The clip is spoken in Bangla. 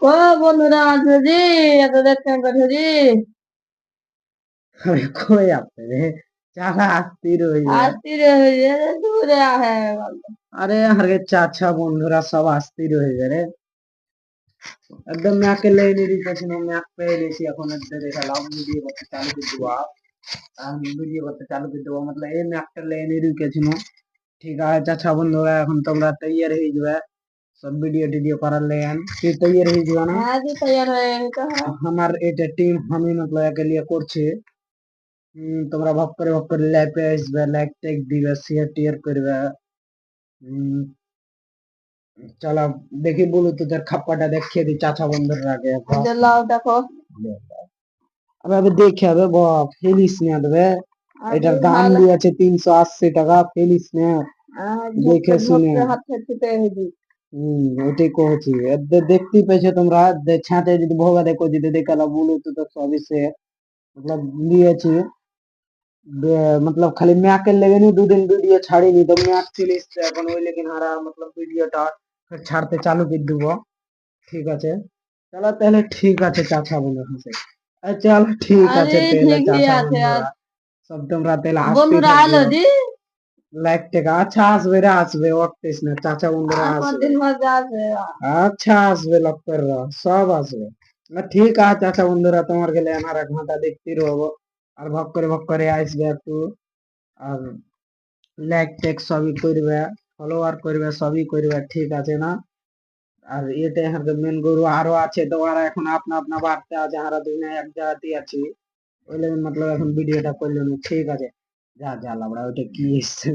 ও বন্ধুরা আছো জি? এত দেখছেন করছো জি? अरे कोई आपने रे चाला आस्ती रही है। আসতি রে হয়ে দূরে আহে বলো। अरे हरे चाचा বন্ধুরা সব আস্তি রয়ে যায় রে। একদম ম্যাকে লেনে রেখেছিল ম্যাক পেয়ে গেছি এখন এদের দেখালাম ভিডিও করতে চালু করে দেবো আমি ভিডিও করতে চালু করে দেবো मतलब এই ম্যাকটা লেনে রেখেছিল। ঠিক আছে চাচা বন্ধুরা এখন তোমরা তৈয়ার হয়ে যাবে সব ভিডিও টিডিও করার লেন তুই তৈয়ার হয়ে যাবে না হ্যাঁ জি তৈয়ার হয়ে গেছে হ্যাঁ। আমার এটা টিম আমি मतलब একে লিয়ে করছি। তোমরা ভাব করে লাইভে আসবে লাইক টেক দিবে শেয়ার টিয়ার করবে। উম, চলো দেখি বলো তোদের খাপ্পাটা দেখিয়ে দি চাচা বন্ধুর আগে এই যে লাউ দেখো আবে দেখে হবে ফেলিস না দেবে আগে এটার দাম ভালো দিয়েছে 380 টাকা ফেলিস না ঝুঁকতে দেখে শুনে। ঝুঁকতে হাত ফেটতে হয়েছি। ওইটাই কহছি এদের দেখতেই পেয়েছো তোমরা ছাঁটে যদি ভোগা দেখো যদি দেখালা বলো তো তো সবই সে मतलब দিয়েছি मतलब खाली मैकेर लेगे नहीं 2 दिन वीडियो ছাড়িনি তো मैक चले এসছে এখন ওই लेकिन हारा मतलब ভিডিওটা ছাড়তে চালু করে দেবো। ঠিক আছে চলো তাহলে ঠিক আছে চাচা বন্ধু হাসে চল ঠিক আরে আছে তাহলে ঠিকই চাচা আছে আর বন্ধুরা সব তোমরা তাহলে আসতেই বন্ধুরা আলো থাকিও জি? লাইক টেকা আচ্ছা আসবে রে আসবে ওটিস না চাচা বন্ধুরা আর আসবে। কদিন মধ্যে আছে আচ্ছা আসবে লক্ষ্যের সব আসবে না ঠিক আছে চাচা বন্ধুরা তোমার গেলে আমার 1 ঘন্টা দেখতে রহবো আর ভক করে আসবে একটু আর লাইক টেক সবই করবে ফলোয়ার করবে সবই করবে ঠিক আছে না। আর এটা এখন মেন গরু আরো আছে তো ওরা এখন আপনা আপনা বাড়তে আছে আমরা দুনিয়া এক জায়গাতে আছি ওই লাগে मतलब এখন ভিডিওটা করলাম ঠিক আছে যা যা লাবড়া ওইটা কি এসছে